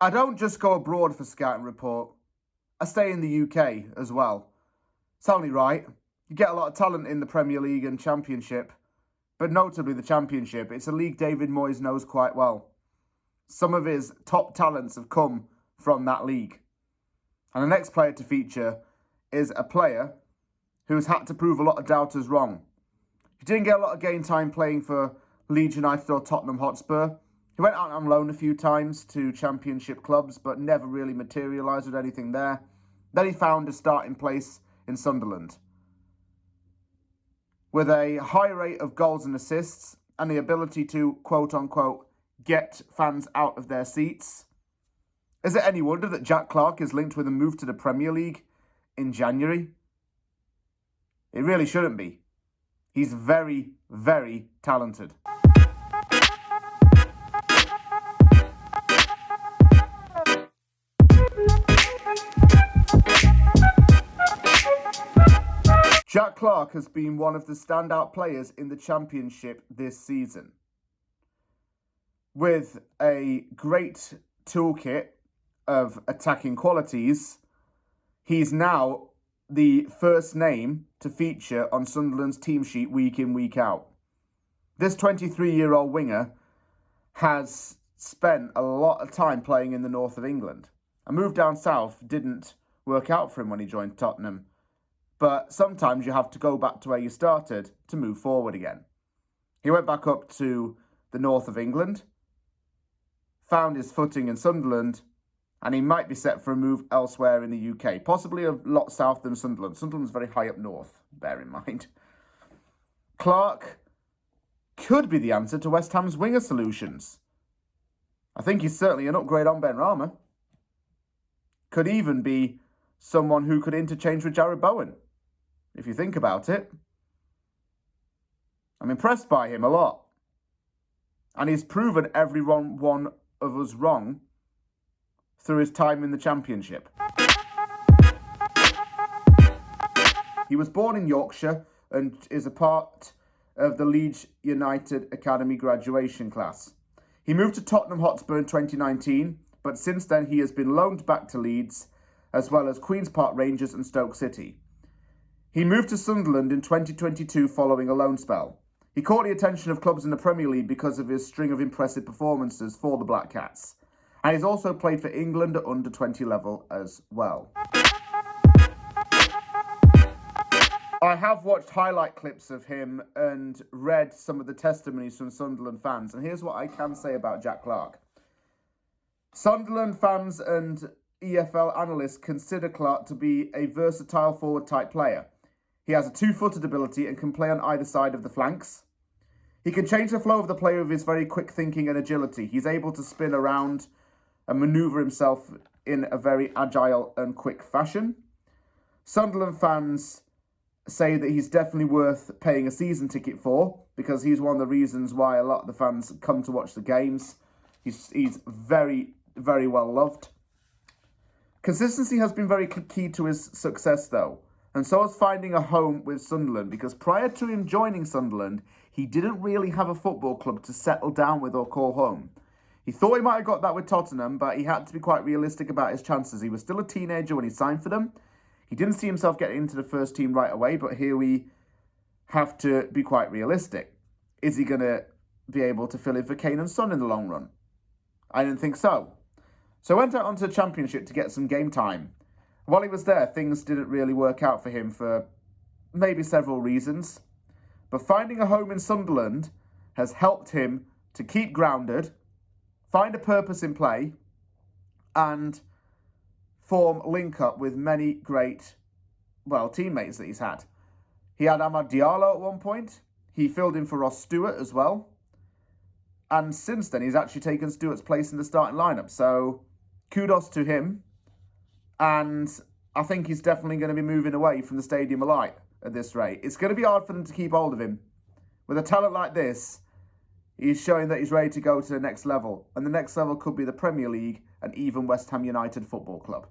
I don't just go abroad for scouting report. I stay in the UK as well. It's only right. You get a lot of talent in the Premier League and Championship, but notably the Championship. It's a league David Moyes knows quite well. Some of his top talents have come from that league. And the next player to feature is a player who's had to prove a lot of doubters wrong. He didn't get a lot of game time playing for Leeds United or Tottenham Hotspur. He went out on loan a few times to Championship clubs, but never really materialised with anything there. Then he found a starting place in Sunderland. With a high rate of goals and assists and the ability to, quote-unquote, get fans out of their seats. Is it any wonder that Jack Clarke is linked with a move to the Premier League in January? It really shouldn't be. He's very, very talented. Jack Clarke has been one of the standout players in the Championship this season. With a great toolkit of attacking qualities, he's now the first name to feature on Sunderland's team sheet week in, week out. This 23-year-old winger has spent a lot of time playing in the north of England. A move down south didn't work out for him when he joined Tottenham. But sometimes you have to go back to where you started to move forward again. He went back up to the north of England, found his footing in Sunderland, and he might be set for a move elsewhere in the UK, possibly a lot south than Sunderland. Sunderland's very high up north, bear in mind. Clarke could be the answer to West Ham's winger solutions. I think he's certainly an upgrade on Ben Rama. Could even be someone who could interchange with Jarrod Bowen, if you think about it. I'm impressed by him a lot. And he's proven every one of us wrong through his time in the Championship. He was born in Yorkshire and is a part of the Leeds United Academy graduation class. He moved to Tottenham Hotspur in 2019, but since then he has been loaned back to Leeds, as well as Queen's Park Rangers and Stoke City. He moved to Sunderland in 2022 following a loan spell. He caught the attention of clubs in the Premier League because of his string of impressive performances for the Black Cats. And he's also played for England at under 20 level as well. I have watched highlight clips of him and read some of the testimonies from Sunderland fans. And here's what I can say about Jack Clarke. Sunderland fans and EFL analysts consider Clarke to be a versatile forward-type player. He has a two-footed ability and can play on either side of the flanks. He can change the flow of the play with his very quick thinking and agility. He's able to spin around and manoeuvre himself in a very agile and quick fashion. Sunderland fans say that he's definitely worth paying a season ticket for, because he's one of the reasons why a lot of the fans come to watch the games. He's very, very well loved. Consistency has been very key to his success, though, and so is finding a home with Sunderland, because prior to him joining Sunderland, he didn't really have a football club to settle down with or call home. He thought he might have got that with Tottenham, but he had to be quite realistic about his chances. He was still a teenager when he signed for them. He didn't see himself getting into the first team right away, but here we have to be quite realistic. Is he going to be able to fill in for Kane and Son in the long run? I didn't think so. So I went out onto the Championship to get some game time. While he was there, things didn't really work out for him for maybe several reasons. But finding a home in Sunderland has helped him to keep grounded, find a purpose in play, and form link-up with many great, teammates that he's had. He had Amad Diallo at one point. He filled in for Ross Stewart as well. And since then, he's actually taken Stewart's place in the starting lineup. So kudos to him. And I think he's definitely going to be moving away from the Stadium of Light at this rate. It's going to be hard for them to keep hold of him. With a talent like this, he's showing that he's ready to go to the next level. And the next level could be the Premier League and even West Ham United Football Club.